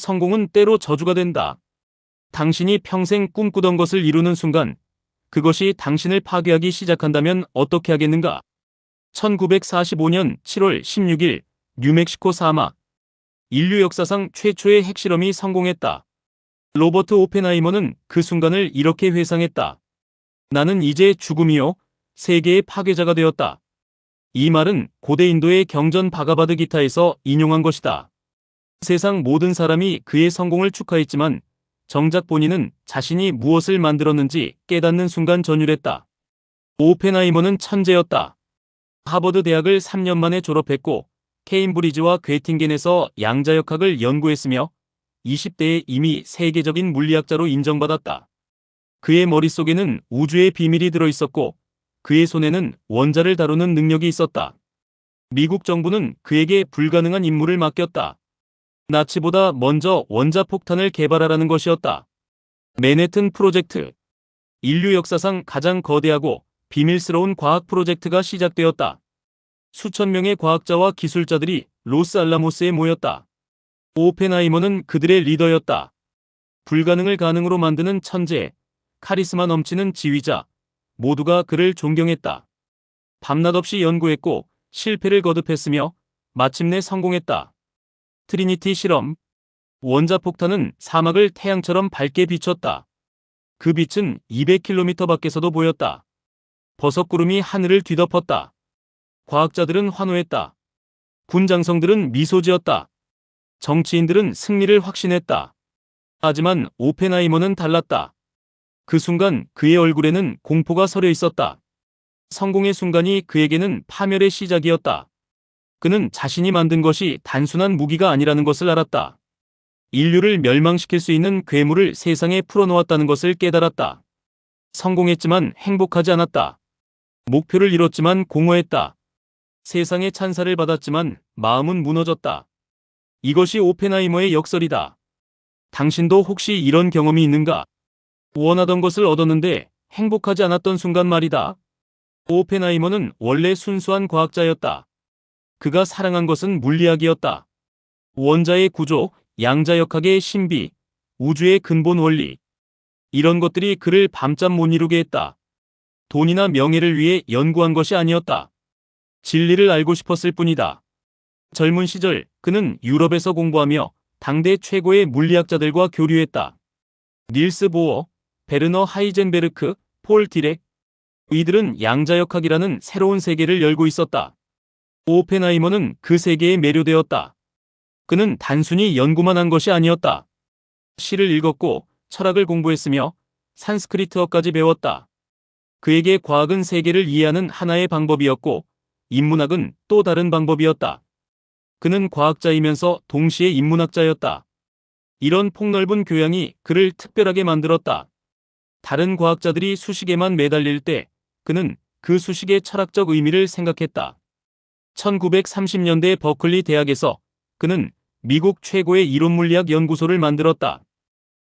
성공은 때로 저주가 된다. 당신이 평생 꿈꾸던 것을 이루는 순간 그것이 당신을 파괴하기 시작한다면 어떻게 하겠는가? 1945년 7월 16일 뉴멕시코 사막. 인류 역사상 최초의 핵실험이 성공했다. 로버트 오펜하이머는 그 순간을 이렇게 회상했다. 나는 이제 죽음이요, 세계의 파괴자가 되었다. 이 말은 고대 인도의 경전 바가바드 기타에서 인용한 것이다. 세상 모든 사람이 그의 성공을 축하했지만 정작 본인은 자신이 무엇을 만들었는지 깨닫는 순간 전율했다. 오펜하이머는 천재였다. 하버드 대학을 3년 만에 졸업했고 케임브리지와 괴팅겐에서 양자역학을 연구했으며 20대에 이미 세계적인 물리학자로 인정받았다. 그의 머릿속에는 우주의 비밀이 들어있었고 그의 손에는 원자를 다루는 능력이 있었다. 미국 정부는 그에게 불가능한 임무를 맡겼다. 나치보다 먼저 원자폭탄을 개발하라는 것이었다. 맨해튼 프로젝트. 인류 역사상 가장 거대하고 비밀스러운 과학 프로젝트가 시작되었다. 수천 명의 과학자와 기술자들이 로스알라모스에 모였다. 오펜하이머는 그들의 리더였다. 불가능을 가능으로 만드는 천재, 카리스마 넘치는 지휘자, 모두가 그를 존경했다. 밤낮 없이 연구했고 실패를 거듭했으며 마침내 성공했다. 트리니티 실험. 원자폭탄은 사막을 태양처럼 밝게 비췄다. 그 빛은 200km 밖에서도 보였다. 버섯구름이 하늘을 뒤덮었다. 과학자들은 환호했다. 군장성들은 미소 지었다. 정치인들은 승리를 확신했다. 하지만 오펜하이머는 달랐다. 그 순간 그의 얼굴에는 공포가 서려 있었다. 성공의 순간이 그에게는 파멸의 시작이었다. 그는 자신이 만든 것이 단순한 무기가 아니라는 것을 알았다. 인류를 멸망시킬 수 있는 괴물을 세상에 풀어놓았다는 것을 깨달았다. 성공했지만 행복하지 않았다. 목표를 이뤘지만 공허했다. 세상의 찬사를 받았지만 마음은 무너졌다. 이것이 오펜하이머의 역설이다. 당신도 혹시 이런 경험이 있는가? 원하던 것을 얻었는데 행복하지 않았던 순간 말이다. 오펜하이머는 원래 순수한 과학자였다. 그가 사랑한 것은 물리학이었다. 원자의 구조, 양자역학의 신비, 우주의 근본 원리. 이런 것들이 그를 밤잠 못 이루게 했다. 돈이나 명예를 위해 연구한 것이 아니었다. 진리를 알고 싶었을 뿐이다. 젊은 시절 그는 유럽에서 공부하며 당대 최고의 물리학자들과 교류했다. 닐스 보어, 베르너 하이젠베르크, 폴 디렉. 이들은 양자역학이라는 새로운 세계를 열고 있었다. 오펜하이머는 그 세계에 매료되었다. 그는 단순히 연구만 한 것이 아니었다. 시를 읽었고 철학을 공부했으며 산스크리트어까지 배웠다. 그에게 과학은 세계를 이해하는 하나의 방법이었고 인문학은 또 다른 방법이었다. 그는 과학자이면서 동시에 인문학자였다. 이런 폭넓은 교양이 그를 특별하게 만들었다. 다른 과학자들이 수식에만 매달릴 때 그는 그 수식의 철학적 의미를 생각했다. 1930년대 버클리 대학에서 그는 미국 최고의 이론물리학 연구소를 만들었다.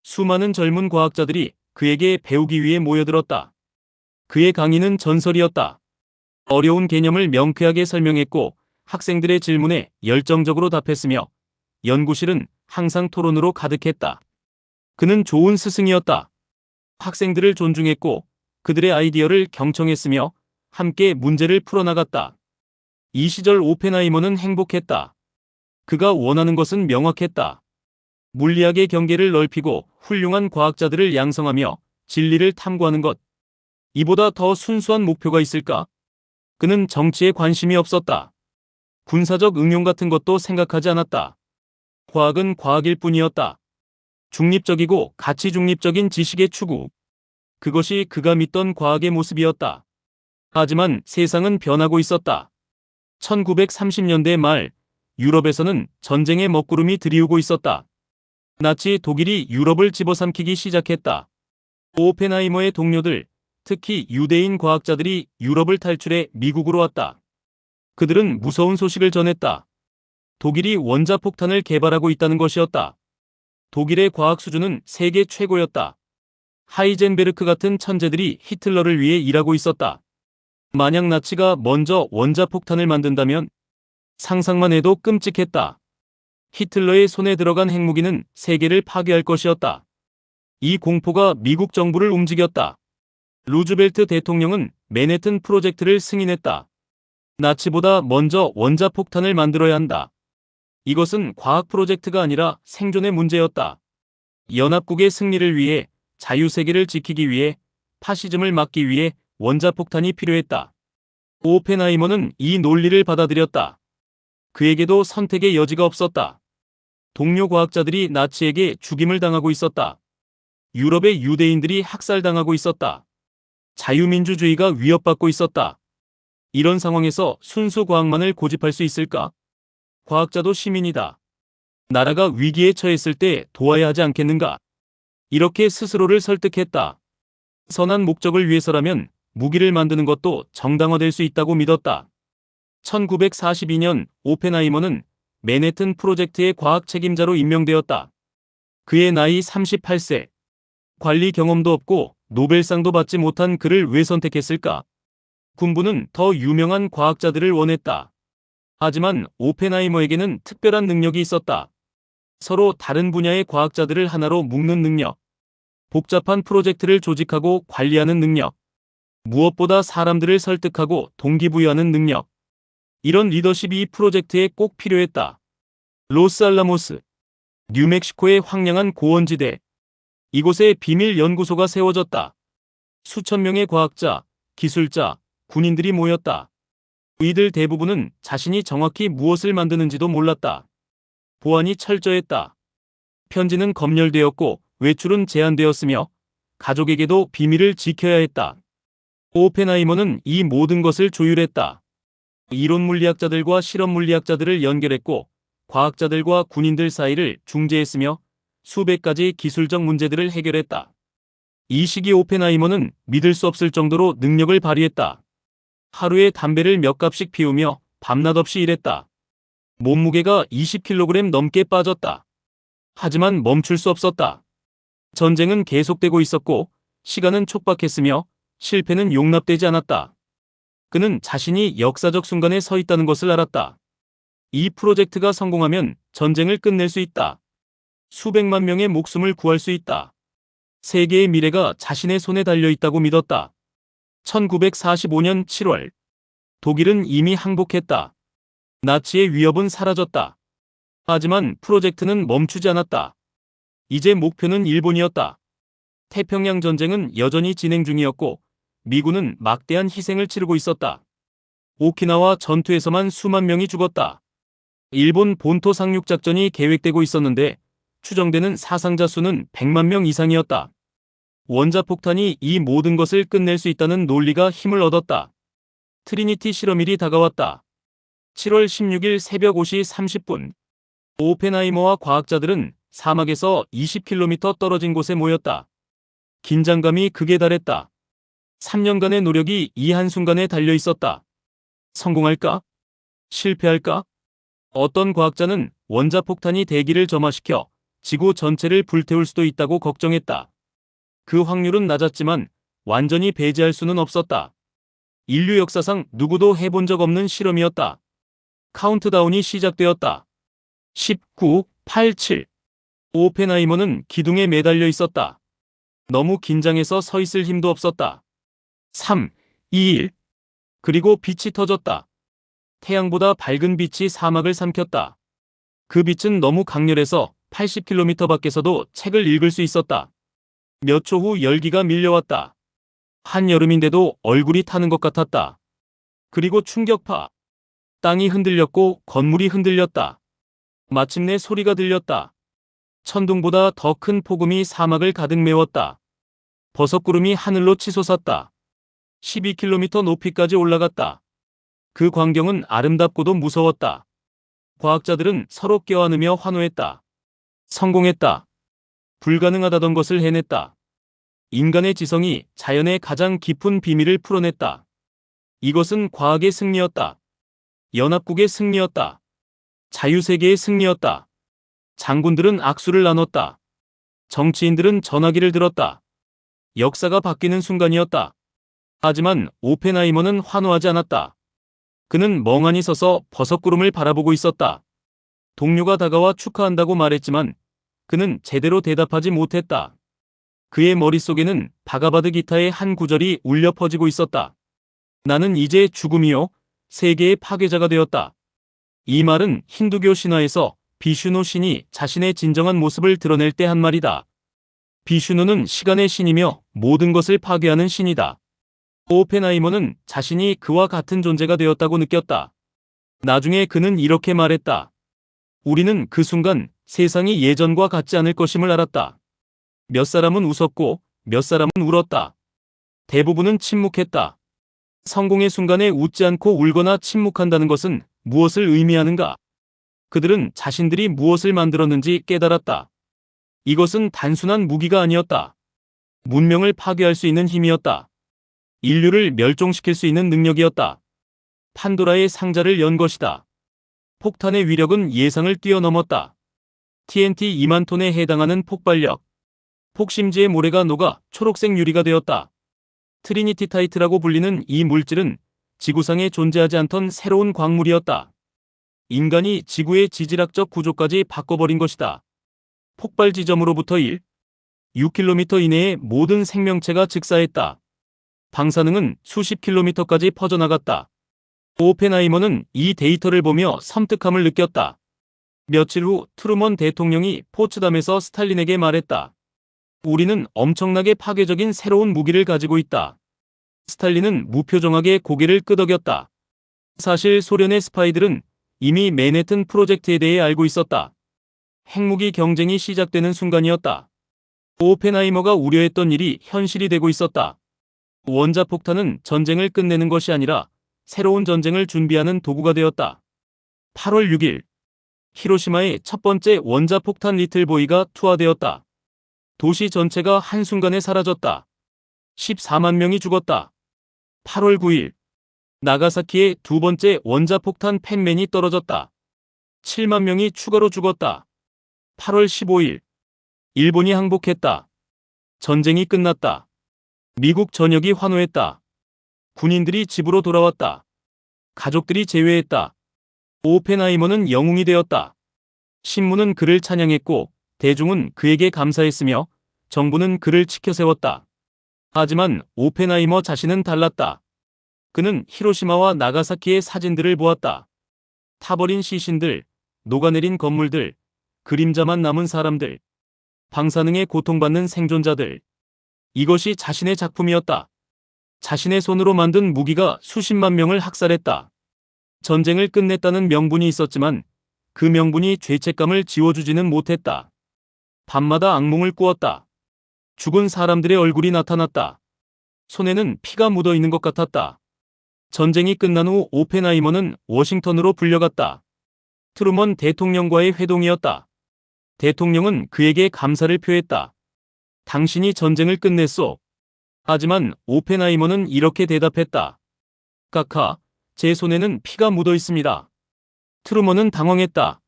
수많은 젊은 과학자들이 그에게 배우기 위해 모여들었다. 그의 강의는 전설이었다. 어려운 개념을 명쾌하게 설명했고 학생들의 질문에 열정적으로 답했으며 연구실은 항상 토론으로 가득했다. 그는 좋은 스승이었다. 학생들을 존중했고 그들의 아이디어를 경청했으며 함께 문제를 풀어나갔다. 이 시절 오펜하이머는 행복했다. 그가 원하는 것은 명확했다. 물리학의 경계를 넓히고 훌륭한 과학자들을 양성하며 진리를 탐구하는 것. 이보다 더 순수한 목표가 있을까? 그는 정치에 관심이 없었다. 군사적 응용 같은 것도 생각하지 않았다. 과학은 과학일 뿐이었다. 중립적이고 가치 중립적인 지식의 추구. 그것이 그가 믿던 과학의 모습이었다. 하지만 세상은 변하고 있었다. 1930년대 말 유럽에서는 전쟁의 먹구름이 들이우고 있었다. 나치 독일이 유럽을 집어삼키기 시작했다. 오펜하이머의 동료들, 특히 유대인 과학자들이 유럽을 탈출해 미국으로 왔다. 그들은 무서운 소식을 전했다. 독일이 원자폭탄을 개발하고 있다는 것이었다. 독일의 과학 수준은 세계 최고였다. 하이젠베르크 같은 천재들이 히틀러를 위해 일하고 있었다. 만약 나치가 먼저 원자폭탄을 만든다면 상상만 해도 끔찍했다. 히틀러의 손에 들어간 핵무기는 세계를 파괴할 것이었다. 이 공포가 미국 정부를 움직였다. 루즈벨트 대통령은 맨해튼 프로젝트를 승인했다. 나치보다 먼저 원자폭탄을 만들어야 한다. 이것은 과학 프로젝트가 아니라 생존의 문제였다. 연합국의 승리를 위해, 자유세계를 지키기 위해, 파시즘을 막기 위해 원자폭탄이 필요했다. 오펜하이머는 이 논리를 받아들였다. 그에게도 선택의 여지가 없었다. 동료 과학자들이 나치에게 죽임을 당하고 있었다. 유럽의 유대인들이 학살당하고 있었다. 자유민주주의가 위협받고 있었다. 이런 상황에서 순수 과학만을 고집할 수 있을까? 과학자도 시민이다. 나라가 위기에 처했을 때 도와야 하지 않겠는가? 이렇게 스스로를 설득했다. 선한 목적을 위해서라면 무기를 만드는 것도 정당화될 수 있다고 믿었다. 1942년 오펜하이머는 맨해튼 프로젝트의 과학 책임자로 임명되었다. 그의 나이 38세. 관리 경험도 없고 노벨상도 받지 못한 그를 왜 선택했을까? 군부는 더 유명한 과학자들을 원했다. 하지만 오펜하이머에게는 특별한 능력이 있었다. 서로 다른 분야의 과학자들을 하나로 묶는 능력. 복잡한 프로젝트를 조직하고 관리하는 능력. 무엇보다 사람들을 설득하고 동기부여하는 능력. 이런 리더십이 이 프로젝트에 꼭 필요했다. 로스알라모스, 뉴멕시코의 황량한 고원지대. 이곳에 비밀 연구소가 세워졌다. 수천 명의 과학자, 기술자, 군인들이 모였다. 이들 대부분은 자신이 정확히 무엇을 만드는지도 몰랐다. 보안이 철저했다. 편지는 검열되었고 외출은 제한되었으며 가족에게도 비밀을 지켜야 했다. 오펜하이머는 이 모든 것을 조율했다. 이론 물리학자들과 실험 물리학자들을 연결했고 과학자들과 군인들 사이를 중재했으며 수백 가지 기술적 문제들을 해결했다. 이 시기 오펜하이머는 믿을 수 없을 정도로 능력을 발휘했다. 하루에 담배를 몇 갑씩 피우며 밤낮 없이 일했다. 몸무게가 20kg 넘게 빠졌다. 하지만 멈출 수 없었다. 전쟁은 계속되고 있었고 시간은 촉박했으며 실패는 용납되지 않았다. 그는 자신이 역사적 순간에 서 있다는 것을 알았다. 이 프로젝트가 성공하면 전쟁을 끝낼 수 있다. 수백만 명의 목숨을 구할 수 있다. 세계의 미래가 자신의 손에 달려 있다고 믿었다. 1945년 7월. 독일은 이미 항복했다. 나치의 위협은 사라졌다. 하지만 프로젝트는 멈추지 않았다. 이제 목표는 일본이었다. 태평양 전쟁은 여전히 진행 중이었고 미군은 막대한 희생을 치르고 있었다. 오키나와 전투에서만 수만 명이 죽었다. 일본 본토 상륙 작전이 계획되고 있었는데 추정되는 사상자 수는 100만 명 이상이었다. 원자폭탄이 이 모든 것을 끝낼 수 있다는 논리가 힘을 얻었다. 트리니티 실험일이 다가왔다. 7월 16일 새벽 5시 30분. 오펜하이머와 과학자들은 사막에서 20km 떨어진 곳에 모였다. 긴장감이 극에 달했다. 3년간의 노력이 이 한순간에 달려 있었다. 성공할까? 실패할까? 어떤 과학자는 원자폭탄이 대기를 점화시켜 지구 전체를 불태울 수도 있다고 걱정했다. 그 확률은 낮았지만 완전히 배제할 수는 없었다. 인류 역사상 누구도 해본 적 없는 실험이었다. 카운트다운이 시작되었다. 19, 8, 7. 오펜하이머는 기둥에 매달려 있었다. 너무 긴장해서 서 있을 힘도 없었다. 3, 2, 1. 그리고 빛이 터졌다. 태양보다 밝은 빛이 사막을 삼켰다. 그 빛은 너무 강렬해서 80km 밖에서도 책을 읽을 수 있었다. 몇 초 후 열기가 밀려왔다. 한여름인데도 얼굴이 타는 것 같았다. 그리고 충격파. 땅이 흔들렸고 건물이 흔들렸다. 마침내 소리가 들렸다. 천둥보다 더 큰 폭음이 사막을 가득 메웠다. 버섯구름이 하늘로 치솟았다. 12km 높이까지 올라갔다. 그 광경은 아름답고도 무서웠다. 과학자들은 서로 껴안으며 환호했다. 성공했다. 불가능하다던 것을 해냈다. 인간의 지성이 자연의 가장 깊은 비밀을 풀어냈다. 이것은 과학의 승리였다. 연합국의 승리였다. 자유세계의 승리였다. 장군들은 악수를 나눴다. 정치인들은 전화기를 들었다. 역사가 바뀌는 순간이었다. 하지만 오펜하이머는 환호하지 않았다. 그는 멍하니 서서 버섯구름을 바라보고 있었다. 동료가 다가와 축하한다고 말했지만 그는 제대로 대답하지 못했다. 그의 머릿속에는 바가바드 기타의 한 구절이 울려 퍼지고 있었다. 나는 이제 죽음이요, 세계의 파괴자가 되었다. 이 말은 힌두교 신화에서 비슈누 신이 자신의 진정한 모습을 드러낼 때 한 말이다. 비슈누는 시간의 신이며 모든 것을 파괴하는 신이다. 오펜하이머는 자신이 그와 같은 존재가 되었다고 느꼈다. 나중에 그는 이렇게 말했다. 우리는 그 순간 세상이 예전과 같지 않을 것임을 알았다. 몇 사람은 웃었고 몇 사람은 울었다. 대부분은 침묵했다. 성공의 순간에 웃지 않고 울거나 침묵한다는 것은 무엇을 의미하는가? 그들은 자신들이 무엇을 만들었는지 깨달았다. 이것은 단순한 무기가 아니었다. 문명을 파괴할 수 있는 힘이었다. 인류를 멸종시킬 수 있는 능력이었다. 판도라의 상자를 연 것이다. 폭탄의 위력은 예상을 뛰어넘었다. TNT 2만 톤에 해당하는 폭발력. 폭심지의 모래가 녹아 초록색 유리가 되었다. 트리니티 타이트라고 불리는 이 물질은 지구상에 존재하지 않던 새로운 광물이었다. 인간이 지구의 지질학적 구조까지 바꿔버린 것이다. 폭발 지점으로부터 6km 이내의 모든 생명체가 즉사했다. 방사능은 수십 킬로미터까지 퍼져나갔다. 오펜하이머는 이 데이터를 보며 섬뜩함을 느꼈다. 며칠 후 트루먼 대통령이 포츠담에서 스탈린에게 말했다. 우리는 엄청나게 파괴적인 새로운 무기를 가지고 있다. 스탈린은 무표정하게 고개를 끄덕였다. 사실 소련의 스파이들은 이미 맨해튼 프로젝트에 대해 알고 있었다. 핵무기 경쟁이 시작되는 순간이었다. 오펜하이머가 우려했던 일이 현실이 되고 있었다. 원자폭탄은 전쟁을 끝내는 것이 아니라 새로운 전쟁을 준비하는 도구가 되었다. 8월 6일, 히로시마의 첫 번째 원자폭탄 리틀보이가 투하되었다. 도시 전체가 한순간에 사라졌다. 14만 명이 죽었다. 8월 9일, 나가사키의 두 번째 원자폭탄 펜맨이 떨어졌다. 7만 명이 추가로 죽었다. 8월 15일, 일본이 항복했다. 전쟁이 끝났다. 미국 전역이 환호했다. 군인들이 집으로 돌아왔다. 가족들이 재회했다. 오펜하이머는 영웅이 되었다. 신문은 그를 찬양했고 대중은 그에게 감사했으며 정부는 그를 지켜세웠다. 하지만 오펜하이머 자신은 달랐다. 그는 히로시마와 나가사키의 사진들을 보았다. 타버린 시신들, 녹아내린 건물들, 그림자만 남은 사람들, 방사능에 고통받는 생존자들. 이것이 자신의 작품이었다. 자신의 손으로 만든 무기가 수십만 명을 학살했다. 전쟁을 끝냈다는 명분이 있었지만 그 명분이 죄책감을 지워주지는 못했다. 밤마다 악몽을 꾸었다. 죽은 사람들의 얼굴이 나타났다. 손에는 피가 묻어 있는 것 같았다. 전쟁이 끝난 후 오펜하이머는 워싱턴으로 불려갔다. 트루먼 대통령과의 회동이었다. 대통령은 그에게 감사를 표했다. 당신이 전쟁을 끝냈소. 하지만 오펜하이머는 이렇게 대답했다. 카카, 제 손에는 피가 묻어 있습니다. 트루먼은 당황했다.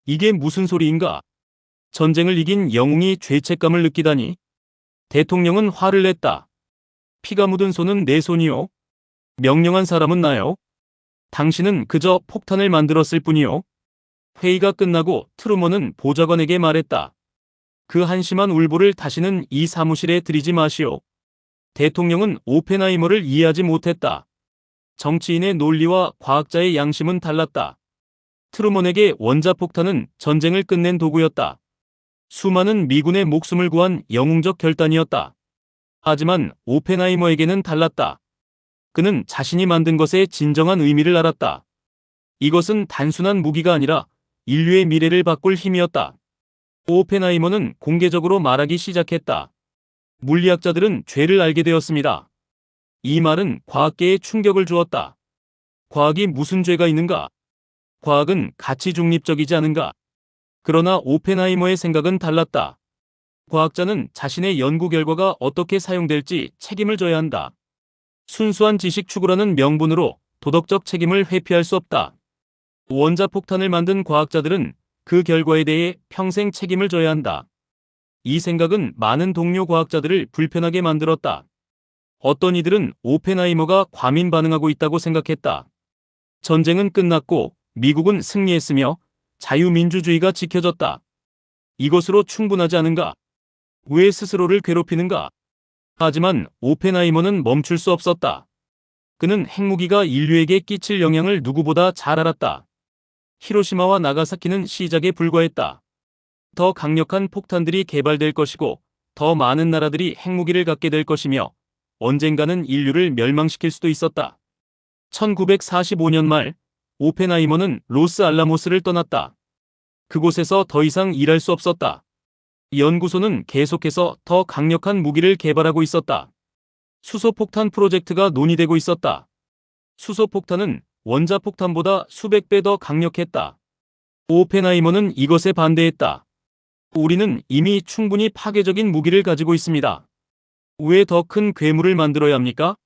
이게 무슨 소리인가? 전쟁을 이긴 영웅이 죄책감을 느끼다니? 대통령은 화를 냈다. 피가 묻은 손은 내 손이요. 명령한 사람은 나요. 당신은 그저 폭탄을 만들었을 뿐이요. 회의가 끝나고 트루먼은 보좌관에게 말했다. 그 한심한 울보를 다시는 이 사무실에 들이지 마시오. 대통령은 오펜하이머를 이해하지 못했다. 정치인의 논리와 과학자의 양심은 달랐다. 트루먼에게 원자폭탄은 전쟁을 끝낸 도구였다. 수많은 미군의 목숨을 구한 영웅적 결단이었다. 하지만 오펜하이머에게는 달랐다. 그는 자신이 만든 것의 진정한 의미를 알았다. 이것은 단순한 무기가 아니라 인류의 미래를 바꿀 힘이었다. 오펜하이머는 공개적으로 말하기 시작했다. 물리학자들은 죄를 알게 되었습니다. 이 말은 과학계에 충격을 주었다. 과학이 무슨 죄가 있는가? 과학은 가치 중립적이지 않은가? 그러나 오펜하이머의 생각은 달랐다. 과학자는 자신의 연구 결과가 어떻게 사용될지 책임을 져야 한다. 순수한 지식 추구라는 명분으로 도덕적 책임을 회피할 수 없다. 원자폭탄을 만든 과학자들은 그 결과에 대해 평생 책임을 져야 한다. 이 생각은 많은 동료 과학자들을 불편하게 만들었다. 어떤 이들은 오펜하이머가 과민 반응하고 있다고 생각했다. 전쟁은 끝났고 미국은 승리했으며 자유민주주의가 지켜졌다. 이것으로 충분하지 않은가? 왜 스스로를 괴롭히는가? 하지만 오펜하이머는 멈출 수 없었다. 그는 핵무기가 인류에게 끼칠 영향을 누구보다 잘 알았다. 히로시마와 나가사키는 시작에 불과했다. 더 강력한 폭탄들이 개발될 것이고 더 많은 나라들이 핵무기를 갖게 될 것이며 언젠가는 인류를 멸망시킬 수도 있었다. 1945년 말 오펜하이머는 로스알라모스를 떠났다. 그곳에서 더 이상 일할 수 없었다. 연구소는 계속해서 더 강력한 무기를 개발하고 있었다. 수소폭탄 프로젝트가 논의되고 있었다. 수소폭탄은 원자폭탄보다 수백 배 더 강력했다. 오펜하이머는 이것에 반대했다. 우리는 이미 충분히 파괴적인 무기를 가지고 있습니다. 왜 더 큰 괴물을 만들어야 합니까?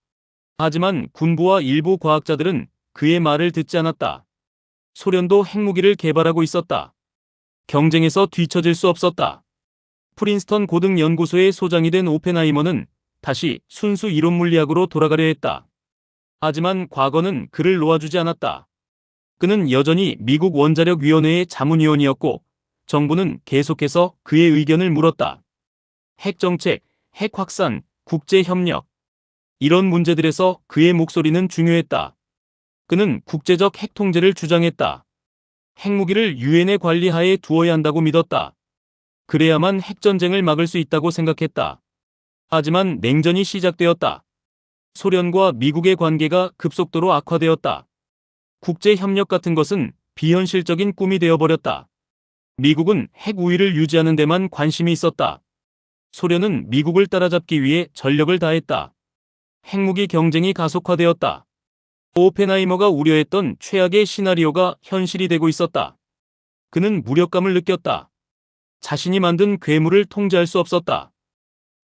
하지만 군부와 일부 과학자들은 그의 말을 듣지 않았다. 소련도 핵무기를 개발하고 있었다. 경쟁에서 뒤처질 수 없었다. 프린스턴 고등연구소의 소장이 된 오펜하이머는 다시 순수 이론물리학으로 돌아가려 했다. 하지만 과거는 그를 놓아주지 않았다. 그는 여전히 미국 원자력위원회의 자문위원이었고 정부는 계속해서 그의 의견을 물었다. 핵정책, 핵확산, 국제협력. 이런 문제들에서 그의 목소리는 중요했다. 그는 국제적 핵통제를 주장했다. 핵무기를 유엔의 관리하에 두어야 한다고 믿었다. 그래야만 핵전쟁을 막을 수 있다고 생각했다. 하지만 냉전이 시작되었다. 소련과 미국의 관계가 급속도로 악화되었다. 국제협력 같은 것은 비현실적인 꿈이 되어버렸다. 미국은 핵 우위를 유지하는 데만 관심이 있었다. 소련은 미국을 따라잡기 위해 전력을 다했다. 핵무기 경쟁이 가속화되었다. 오펜하이머가 우려했던 최악의 시나리오가 현실이 되고 있었다. 그는 무력감을 느꼈다. 자신이 만든 괴물을 통제할 수 없었다.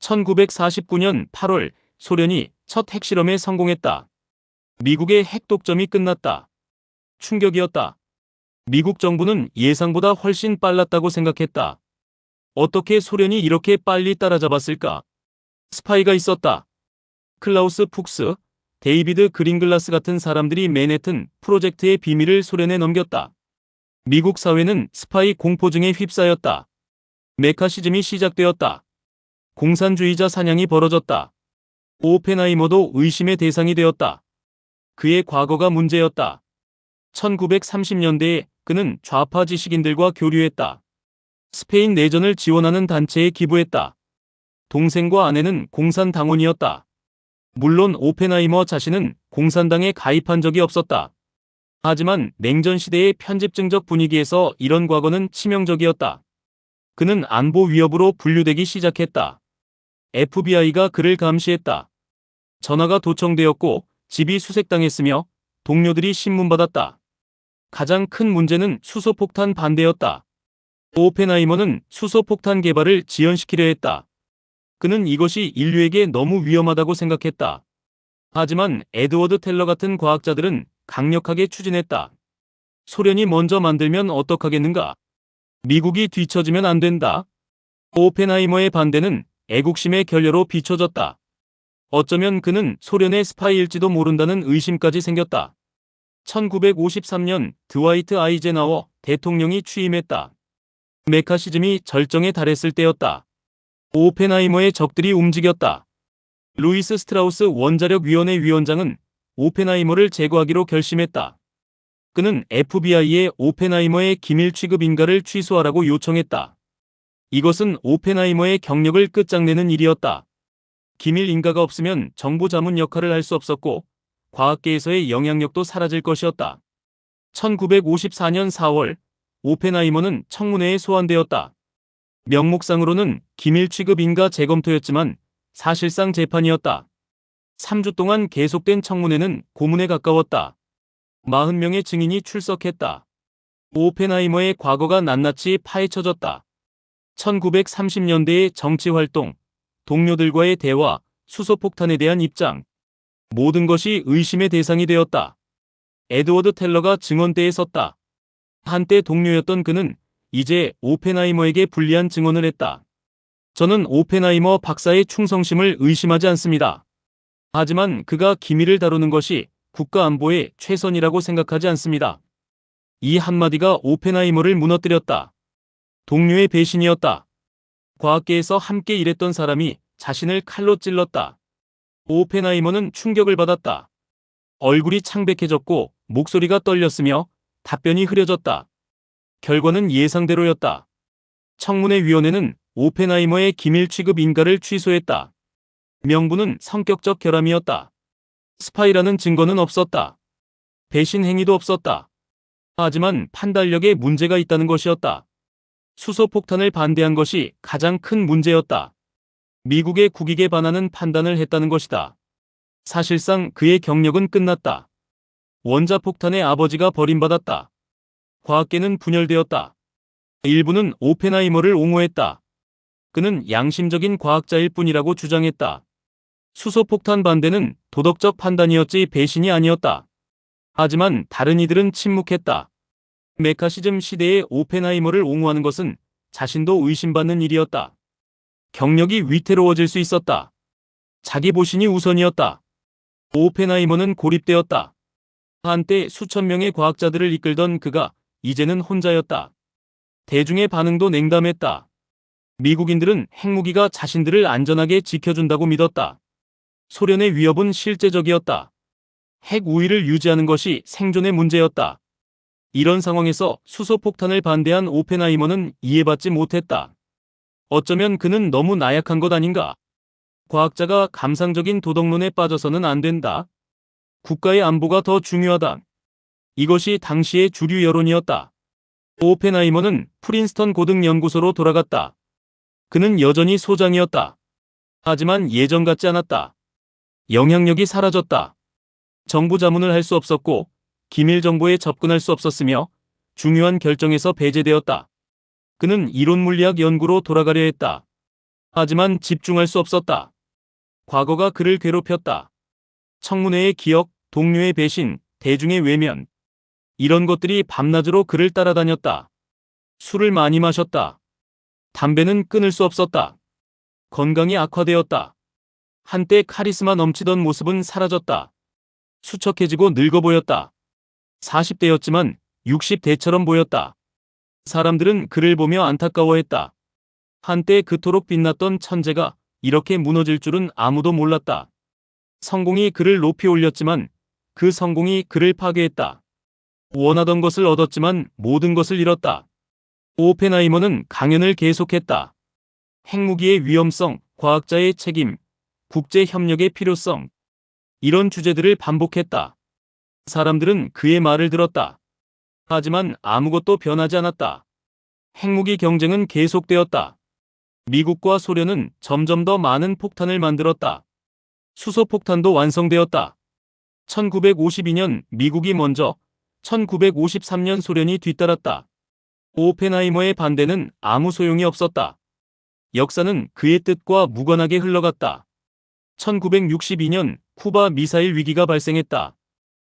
1949년 8월 소련이 첫 핵실험에 성공했다. 미국의 핵독점이 끝났다. 충격이었다. 미국 정부는 예상보다 훨씬 빨랐다고 생각했다. 어떻게 소련이 이렇게 빨리 따라잡았을까? 스파이가 있었다. 클라우스 푹스, 데이비드 그린글라스 같은 사람들이 맨해튼 프로젝트의 비밀을 소련에 넘겼다. 미국 사회는 스파이 공포증에 휩싸였다. 메카시즘이 시작되었다. 공산주의자 사냥이 벌어졌다. 오펜하이머도 의심의 대상이 되었다. 그의 과거가 문제였다. 1930년대에 그는 좌파 지식인들과 교류했다. 스페인 내전을 지원하는 단체에 기부했다. 동생과 아내는 공산당원이었다. 물론 오펜하이머 자신은 공산당에 가입한 적이 없었다. 하지만 냉전 시대의 편집증적 분위기에서 이런 과거는 치명적이었다. 그는 안보 위협으로 분류되기 시작했다. FBI가 그를 감시했다. 전화가 도청되었고 집이 수색당했으며 동료들이 신문받았다. 가장 큰 문제는 수소폭탄 반대였다. 오펜하이머는 수소폭탄 개발을 지연시키려 했다. 그는 이것이 인류에게 너무 위험하다고 생각했다. 하지만 에드워드 텔러 같은 과학자들은 강력하게 추진했다. 소련이 먼저 만들면 어떡하겠는가? 미국이 뒤처지면 안 된다. 오펜하이머의 반대는 애국심의 결여로 비춰졌다. 어쩌면 그는 소련의 스파이일지도 모른다는 의심까지 생겼다. 1953년 드와이트 아이젠하워 대통령이 취임했다. 메카시즘이 절정에 달했을 때였다. 오펜하이머의 적들이 움직였다. 루이스 스트라우스 원자력위원회 위원장은 오펜하이머를 제거하기로 결심했다. 그는 FBI에 오펜하이머의 기밀 취급 인가를 취소하라고 요청했다. 이것은 오펜하이머의 경력을 끝장내는 일이었다. 기밀 인가가 없으면 정보 자문 역할을 할 수 없었고 과학계에서의 영향력도 사라질 것이었다. 1954년 4월 오펜하이머는 청문회에 소환되었다. 명목상으로는 기밀 취급 인가 재검토였지만 사실상 재판이었다. 3주 동안 계속된 청문회는 고문에 가까웠다. 40명의 증인이 출석했다. 오펜하이머의 과거가 낱낱이 파헤쳐졌다. 1930년대의 정치활동, 동료들과의 대화, 수소폭탄에 대한 입장. 모든 것이 의심의 대상이 되었다. 에드워드 텔러가 증언대에 섰다. 한때 동료였던 그는 이제 오펜하이머에게 불리한 증언을 했다. 저는 오펜하이머 박사의 충성심을 의심하지 않습니다. 하지만 그가 기밀을 다루는 것이 국가 안보에 최선이라고 생각하지 않습니다. 이 한마디가 오펜하이머를 무너뜨렸다. 동료의 배신이었다. 과학계에서 함께 일했던 사람이 자신을 칼로 찔렀다. 오펜하이머는 충격을 받았다. 얼굴이 창백해졌고 목소리가 떨렸으며 답변이 흐려졌다. 결과는 예상대로였다. 청문회위원회는 오펜하이머의 기밀 취급 인가를 취소했다. 명분은 성격적 결함이었다. 스파이라는 증거는 없었다. 배신 행위도 없었다. 하지만 판단력에 문제가 있다는 것이었다. 수소폭탄을 반대한 것이 가장 큰 문제였다. 미국의 국익에 반하는 판단을 했다는 것이다. 사실상 그의 경력은 끝났다. 원자폭탄의 아버지가 버림받았다. 과학계는 분열되었다. 일부는 오펜하이머를 옹호했다. 그는 양심적인 과학자일 뿐이라고 주장했다. 수소폭탄 반대는 도덕적 판단이었지 배신이 아니었다. 하지만 다른 이들은 침묵했다. 메카시즘 시대의 오펜하이머를 옹호하는 것은 자신도 의심받는 일이었다. 경력이 위태로워질 수 있었다. 자기 보신이 우선이었다. 오펜하이머는 고립되었다. 한때 수천 명의 과학자들을 이끌던 그가 이제는 혼자였다. 대중의 반응도 냉담했다. 미국인들은 핵무기가 자신들을 안전하게 지켜준다고 믿었다. 소련의 위협은 실제적이었다. 핵 우위를 유지하는 것이 생존의 문제였다. 이런 상황에서 수소폭탄을 반대한 오펜하이머는 이해받지 못했다. 어쩌면 그는 너무 나약한 것 아닌가? 과학자가 감상적인 도덕론에 빠져서는 안 된다. 국가의 안보가 더 중요하다. 이것이 당시의 주류 여론이었다. 오펜하이머는 프린스턴 고등연구소로 돌아갔다. 그는 여전히 소장이었다. 하지만 예전 같지 않았다. 영향력이 사라졌다. 정부 자문을 할 수 없었고 기밀 정보에 접근할 수 없었으며 중요한 결정에서 배제되었다. 그는 이론 물리학 연구로 돌아가려 했다. 하지만 집중할 수 없었다. 과거가 그를 괴롭혔다. 청문회의 기억, 동료의 배신, 대중의 외면. 이런 것들이 밤낮으로 그를 따라다녔다. 술을 많이 마셨다. 담배는 끊을 수 없었다. 건강이 악화되었다. 한때 카리스마 넘치던 모습은 사라졌다. 수척해지고 늙어 보였다. 40대였지만 60대처럼 보였다. 사람들은 그를 보며 안타까워했다. 한때 그토록 빛났던 천재가 이렇게 무너질 줄은 아무도 몰랐다. 성공이 그를 높이 올렸지만 그 성공이 그를 파괴했다. 원하던 것을 얻었지만 모든 것을 잃었다. 오펜하이머는 강연을 계속했다. 핵무기의 위험성, 과학자의 책임, 국제협력의 필요성. 이런 주제들을 반복했다. 사람들은 그의 말을 들었다. 하지만 아무것도 변하지 않았다. 핵무기 경쟁은 계속되었다. 미국과 소련은 점점 더 많은 폭탄을 만들었다. 수소폭탄도 완성되었다. 1952년 미국이 먼저, 1953년 소련이 뒤따랐다. 오펜하이머의 반대는 아무 소용이 없었다. 역사는 그의 뜻과 무관하게 흘러갔다. 1962년 쿠바 미사일 위기가 발생했다.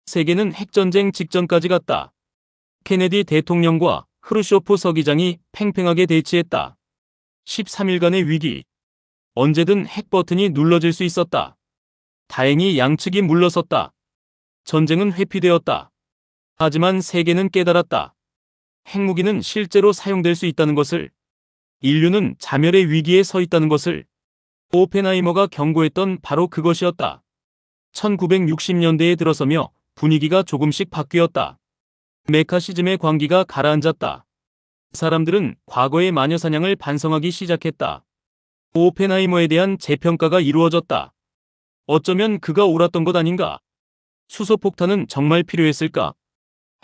세계는 핵전쟁 직전까지 갔다. 케네디 대통령과 흐루쇼프 서기장이 팽팽하게 대치했다. 13일간의 위기. 언제든 핵 버튼이 눌러질 수 있었다. 다행히 양측이 물러섰다. 전쟁은 회피되었다. 하지만 세계는 깨달았다. 핵무기는 실제로 사용될 수 있다는 것을. 인류는 자멸의 위기에 서 있다는 것을. 오펜하이머가 경고했던 바로 그것이었다. 1960년대에 들어서며 분위기가 조금씩 바뀌었다. 메카시즘의 광기가 가라앉았다. 사람들은 과거의 마녀사냥을 반성하기 시작했다. 오펜하이머에 대한 재평가가 이루어졌다. 어쩌면 그가 옳았던 것 아닌가? 수소폭탄은 정말 필요했을까?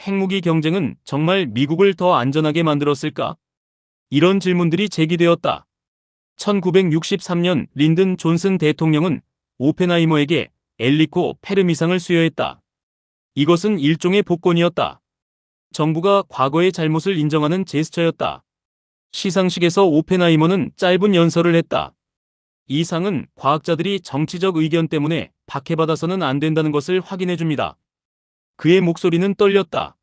핵무기 경쟁은 정말 미국을 더 안전하게 만들었을까? 이런 질문들이 제기되었다. 1963년 린든 존슨 대통령은 오펜하이머에게 엘리코 페르미상을 수여했다. 이것은 일종의 복권이었다. 정부가 과거의 잘못을 인정하는 제스처였다. 시상식에서 오펜하이머는 짧은 연설을 했다. 이 상은 과학자들이 정치적 의견 때문에 박해받아서는 안 된다는 것을 확인해 줍니다. 그의 목소리는 떨렸다.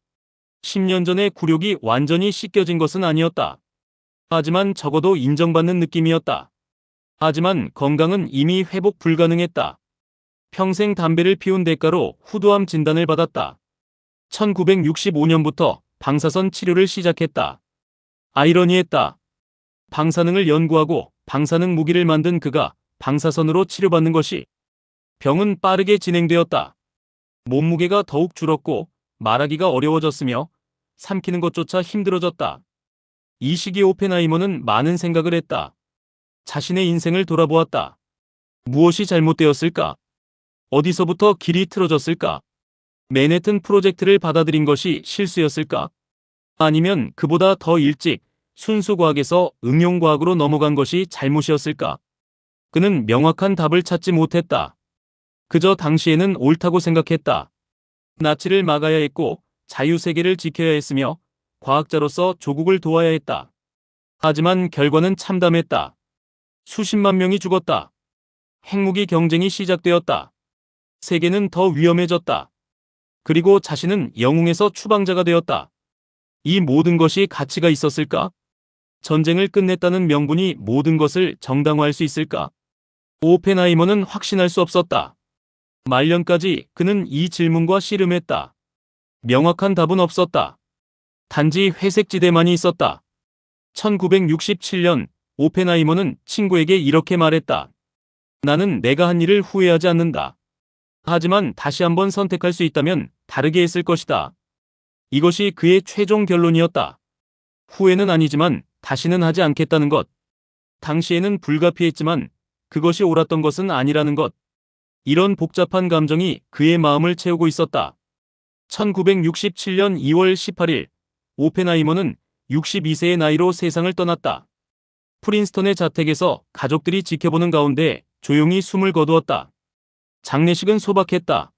10년 전의 굴욕이 완전히 씻겨진 것은 아니었다. 하지만 적어도 인정받는 느낌이었다. 하지만 건강은 이미 회복 불가능했다. 평생 담배를 피운 대가로 후두암 진단을 받았다. 1965년부터 방사선 치료를 시작했다. 아이러니했다. 방사능을 연구하고 방사능 무기를 만든 그가 방사선으로 치료받는 것이 병은 빠르게 진행되었다. 몸무게가 더욱 줄었고 말하기가 어려워졌으며 삼키는 것조차 힘들어졌다. 이 시기 오펜하이머는 많은 생각을 했다. 자신의 인생을 돌아보았다. 무엇이 잘못되었을까? 어디서부터 길이 틀어졌을까? 맨해튼 프로젝트를 받아들인 것이 실수였을까? 아니면 그보다 더 일찍 순수과학에서 응용과학으로 넘어간 것이 잘못이었을까? 그는 명확한 답을 찾지 못했다. 그저 당시에는 옳다고 생각했다. 나치를 막아야 했고 자유세계를 지켜야 했으며 과학자로서 조국을 도와야 했다. 하지만 결과는 참담했다. 수십만 명이 죽었다. 핵무기 경쟁이 시작되었다. 세계는 더 위험해졌다. 그리고 자신은 영웅에서 추방자가 되었다. 이 모든 것이 가치가 있었을까? 전쟁을 끝냈다는 명분이 모든 것을 정당화할 수 있을까? 오펜하이머는 확신할 수 없었다. 말년까지 그는 이 질문과 씨름했다. 명확한 답은 없었다. 단지 회색지대만이 있었다. 1967년 오펜하이머는 친구에게 이렇게 말했다. 나는 내가 한 일을 후회하지 않는다. 하지만 다시 한번 선택할 수 있다면 다르게 했을 것이다. 이것이 그의 최종 결론이었다. 후회는 아니지만 다시는 하지 않겠다는 것. 당시에는 불가피했지만 그것이 옳았던 것은 아니라는 것. 이런 복잡한 감정이 그의 마음을 채우고 있었다. 1967년 2월 18일 오펜하이머는 62세의 나이로 세상을 떠났다. 프린스턴의 자택에서 가족들이 지켜보는 가운데 조용히 숨을 거두었다. 장례식은 소박했다.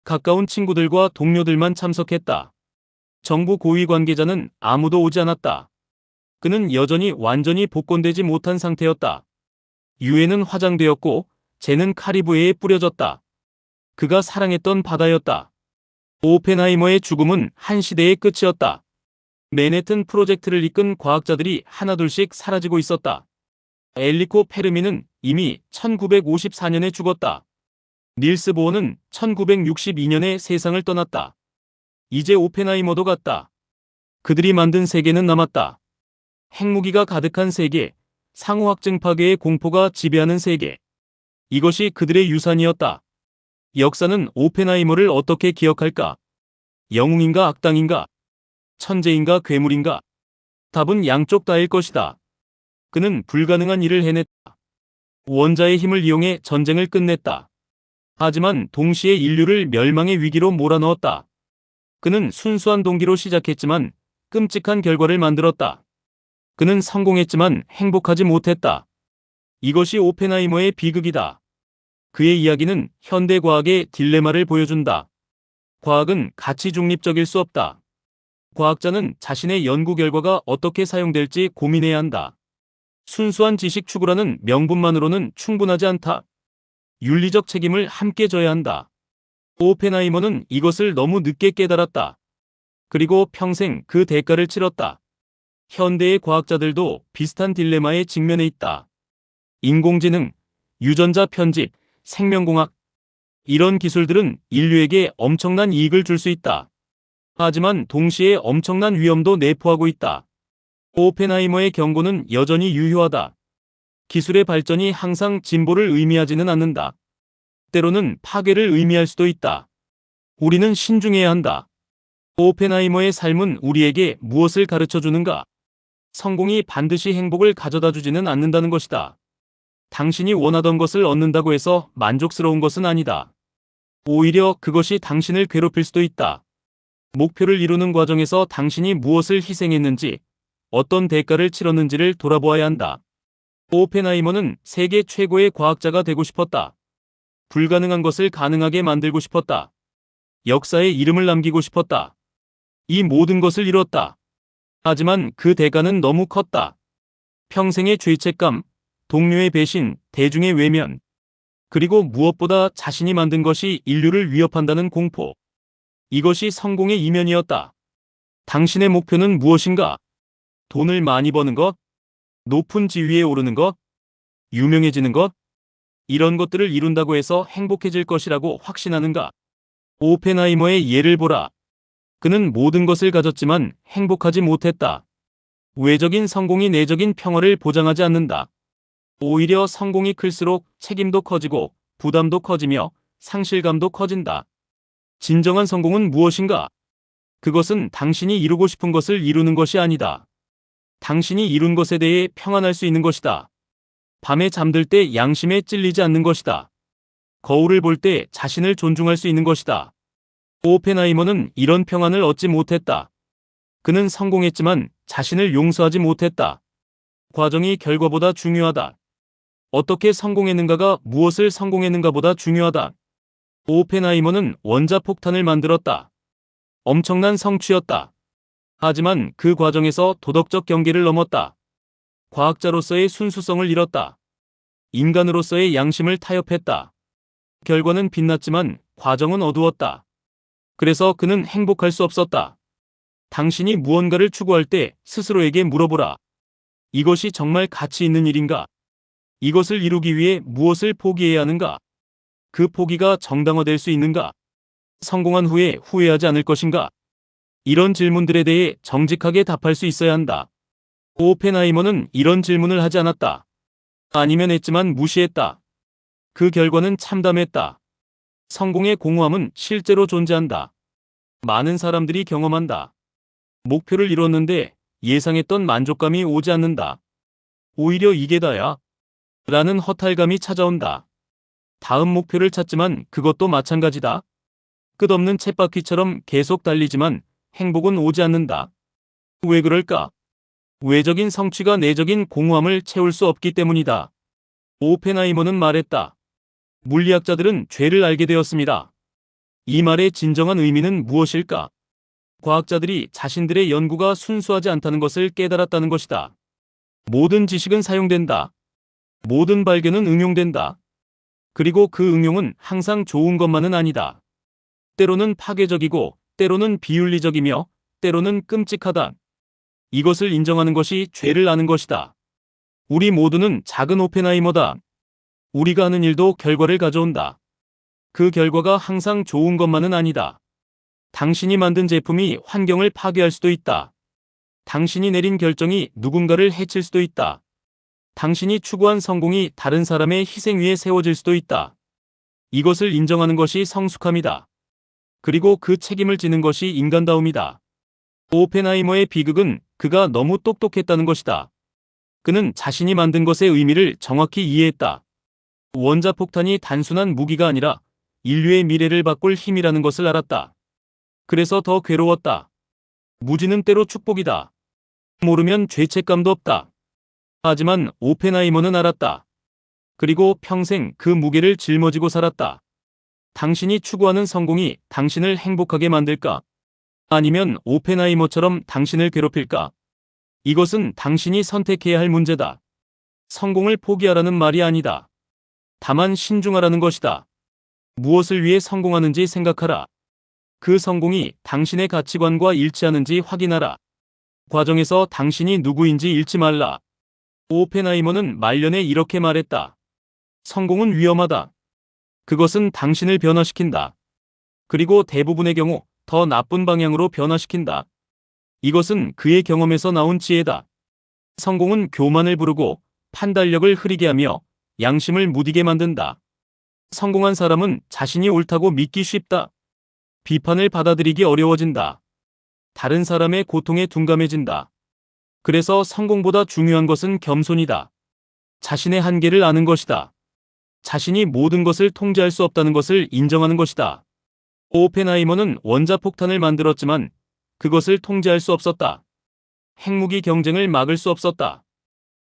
가까운 친구들과 동료들만 참석했다. 정부 고위 관계자는 아무도 오지 않았다. 그는 여전히 완전히 복권되지 못한 상태였다. 유해는 화장되었고 재는 카리브해에 뿌려졌다. 그가 사랑했던 바다였다. 오펜하이머의 죽음은 한 시대의 끝이었다. 맨해튼 프로젝트를 이끈 과학자들이 하나둘씩 사라지고 있었다. 엘리코 페르미는 이미 1954년에 죽었다. 닐스 보어는 1962년에 세상을 떠났다. 이제 오펜하이머도 갔다. 그들이 만든 세계는 남았다. 핵무기가 가득한 세계, 상호학증 파괴의 공포가 지배하는 세계. 이것이 그들의 유산이었다. 역사는 오펜하이머를 어떻게 기억할까? 영웅인가 악당인가? 천재인가 괴물인가? 답은 양쪽 다일 것이다. 그는 불가능한 일을 해냈다. 원자의 힘을 이용해 전쟁을 끝냈다. 하지만 동시에 인류를 멸망의 위기로 몰아넣었다. 그는 순수한 동기로 시작했지만 끔찍한 결과를 만들었다. 그는 성공했지만 행복하지 못했다. 이것이 오펜하이머의 비극이다. 그의 이야기는 현대 과학의 딜레마를 보여준다. 과학은 가치 중립적일 수 없다. 과학자는 자신의 연구 결과가 어떻게 사용될지 고민해야 한다. 순수한 지식 추구라는 명분만으로는 충분하지 않다. 윤리적 책임을 함께 져야 한다. 오펜하이머는 이것을 너무 늦게 깨달았다. 그리고 평생 그 대가를 치렀다. 현대의 과학자들도 비슷한 딜레마에 직면해 있다. 인공지능, 유전자 편집, 생명공학, 이런 기술들은 인류에게 엄청난 이익을 줄 수 있다. 하지만 동시에 엄청난 위험도 내포하고 있다. 오펜하이머의 경고는 여전히 유효하다. 기술의 발전이 항상 진보를 의미하지는 않는다. 때로는 파괴를 의미할 수도 있다. 우리는 신중해야 한다. 오펜하이머의 삶은 우리에게 무엇을 가르쳐 주는가? 성공이 반드시 행복을 가져다 주지는 않는다는 것이다. 당신이 원하던 것을 얻는다고 해서 만족스러운 것은 아니다. 오히려 그것이 당신을 괴롭힐 수도 있다. 목표를 이루는 과정에서 당신이 무엇을 희생했는지, 어떤 대가를 치렀는지를 돌아보아야 한다. 오펜하이머는 세계 최고의 과학자가 되고 싶었다. 불가능한 것을 가능하게 만들고 싶었다. 역사에 이름을 남기고 싶었다. 이 모든 것을 이뤘다. 하지만 그 대가는 너무 컸다. 평생의 죄책감, 동료의 배신, 대중의 외면, 그리고 무엇보다 자신이 만든 것이 인류를 위협한다는 공포. 이것이 성공의 이면이었다. 당신의 목표는 무엇인가? 돈을 많이 버는 것? 높은 지위에 오르는 것? 유명해지는 것? 이런 것들을 이룬다고 해서 행복해질 것이라고 확신하는가? 오펜하이머의 예를 보라. 그는 모든 것을 가졌지만 행복하지 못했다. 외적인 성공이 내적인 평화를 보장하지 않는다. 오히려 성공이 클수록 책임도 커지고 부담도 커지며 상실감도 커진다. 진정한 성공은 무엇인가? 그것은 당신이 이루고 싶은 것을 이루는 것이 아니다. 당신이 이룬 것에 대해 평안할 수 있는 것이다. 밤에 잠들 때 양심에 찔리지 않는 것이다. 거울을 볼 때 자신을 존중할 수 있는 것이다. 오펜하이머는 이런 평안을 얻지 못했다. 그는 성공했지만 자신을 용서하지 못했다. 과정이 결과보다 중요하다. 어떻게 성공했는가가 무엇을 성공했는가보다 중요하다. 오펜하이머는 원자폭탄을 만들었다. 엄청난 성취였다. 하지만 그 과정에서 도덕적 경계를 넘었다. 과학자로서의 순수성을 잃었다. 인간으로서의 양심을 타협했다. 결과는 빛났지만 과정은 어두웠다. 그래서 그는 행복할 수 없었다. 당신이 무언가를 추구할 때 스스로에게 물어보라. 이것이 정말 가치 있는 일인가? 이것을 이루기 위해 무엇을 포기해야 하는가? 그 포기가 정당화될 수 있는가? 성공한 후에 후회하지 않을 것인가? 이런 질문들에 대해 정직하게 답할 수 있어야 한다. 오펜하이머는 이런 질문을 하지 않았다. 아니면 했지만 무시했다. 그 결과는 참담했다. 성공의 공허함은 실제로 존재한다. 많은 사람들이 경험한다. 목표를 이뤘는데 예상했던 만족감이 오지 않는다. 오히려 이게 다야? 라는 허탈감이 찾아온다. 다음 목표를 찾지만 그것도 마찬가지다. 끝없는 쳇바퀴처럼 계속 달리지만 행복은 오지 않는다. 왜 그럴까? 외적인 성취가 내적인 공허함을 채울 수 없기 때문이다. 오펜하이머는 말했다. 물리학자들은 죄를 알게 되었습니다. 이 말의 진정한 의미는 무엇일까? 과학자들이 자신들의 연구가 순수하지 않다는 것을 깨달았다는 것이다. 모든 지식은 사용된다. 모든 발견은 응용된다. 그리고 그 응용은 항상 좋은 것만은 아니다. 때로는 파괴적이고, 때로는 비윤리적이며, 때로는 끔찍하다. 이것을 인정하는 것이 죄를 아는 것이다. 우리 모두는 작은 오펜하이머다. 우리가 하는 일도 결과를 가져온다. 그 결과가 항상 좋은 것만은 아니다. 당신이 만든 제품이 환경을 파괴할 수도 있다. 당신이 내린 결정이 누군가를 해칠 수도 있다. 당신이 추구한 성공이 다른 사람의 희생 위에 세워질 수도 있다. 이것을 인정하는 것이 성숙함이다. 그리고 그 책임을 지는 것이 인간다움이다. 오펜하이머의 비극은 그가 너무 똑똑했다는 것이다. 그는 자신이 만든 것의 의미를 정확히 이해했다. 원자폭탄이 단순한 무기가 아니라 인류의 미래를 바꿀 힘이라는 것을 알았다. 그래서 더 괴로웠다. 무지는 때로 축복이다. 모르면 죄책감도 없다. 하지만 오펜하이머는 알았다. 그리고 평생 그 무게를 짊어지고 살았다. 당신이 추구하는 성공이 당신을 행복하게 만들까? 아니면 오펜하이머처럼 당신을 괴롭힐까? 이것은 당신이 선택해야 할 문제다. 성공을 포기하라는 말이 아니다. 다만 신중하라는 것이다. 무엇을 위해 성공하는지 생각하라. 그 성공이 당신의 가치관과 일치하는지 확인하라. 과정에서 당신이 누구인지 잃지 말라. 오펜하이머는 말년에 이렇게 말했다. 성공은 위험하다. 그것은 당신을 변화시킨다. 그리고 대부분의 경우 더 나쁜 방향으로 변화시킨다. 이것은 그의 경험에서 나온 지혜다. 성공은 교만을 부르고 판단력을 흐리게 하며 양심을 무디게 만든다. 성공한 사람은 자신이 옳다고 믿기 쉽다. 비판을 받아들이기 어려워진다. 다른 사람의 고통에 둔감해진다. 그래서 성공보다 중요한 것은 겸손이다. 자신의 한계를 아는 것이다. 자신이 모든 것을 통제할 수 없다는 것을 인정하는 것이다. 오펜하이머는 원자폭탄을 만들었지만 그것을 통제할 수 없었다. 핵무기 경쟁을 막을 수 없었다.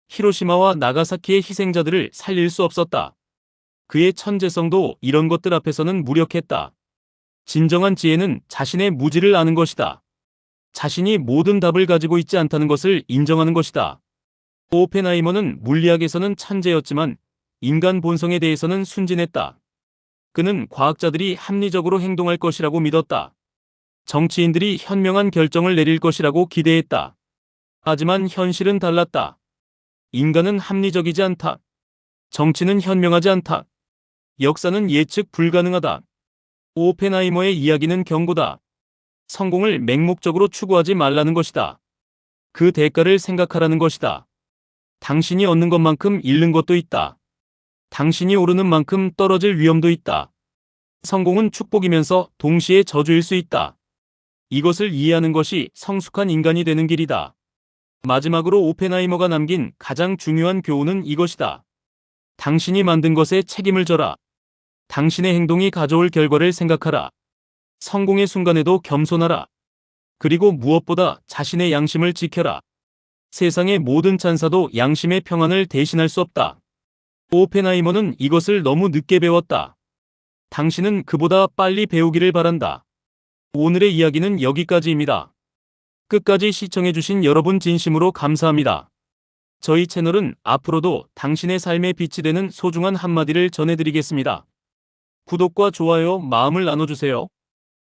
히로시마와 나가사키의 희생자들을 살릴 수 없었다. 그의 천재성도 이런 것들 앞에서는 무력했다. 진정한 지혜는 자신의 무지를 아는 것이다. 자신이 모든 답을 가지고 있지 않다는 것을 인정하는 것이다. 오펜하이머는 물리학에서는 천재였지만 인간 본성에 대해서는 순진했다. 그는 과학자들이 합리적으로 행동할 것이라고 믿었다. 정치인들이 현명한 결정을 내릴 것이라고 기대했다. 하지만 현실은 달랐다. 인간은 합리적이지 않다. 정치는 현명하지 않다. 역사는 예측 불가능하다. 오펜하이머의 이야기는 경고다. 성공을 맹목적으로 추구하지 말라는 것이다. 그 대가를 생각하라는 것이다. 당신이 얻는 것만큼 잃는 것도 있다. 당신이 오르는 만큼 떨어질 위험도 있다. 성공은 축복이면서 동시에 저주일 수 있다. 이것을 이해하는 것이 성숙한 인간이 되는 길이다. 마지막으로 오펜하이머가 남긴 가장 중요한 교훈은 이것이다. 당신이 만든 것에 책임을 져라. 당신의 행동이 가져올 결과를 생각하라. 성공의 순간에도 겸손하라. 그리고 무엇보다 자신의 양심을 지켜라. 세상의 모든 찬사도 양심의 평안을 대신할 수 없다. 오펜하이머는 이것을 너무 늦게 배웠다. 당신은 그보다 빨리 배우기를 바란다. 오늘의 이야기는 여기까지입니다. 끝까지 시청해주신 여러분 진심으로 감사합니다. 저희 채널은 앞으로도 당신의 삶에 빛이 되는 소중한 한마디를 전해드리겠습니다. 구독과 좋아요 마음을 나눠주세요.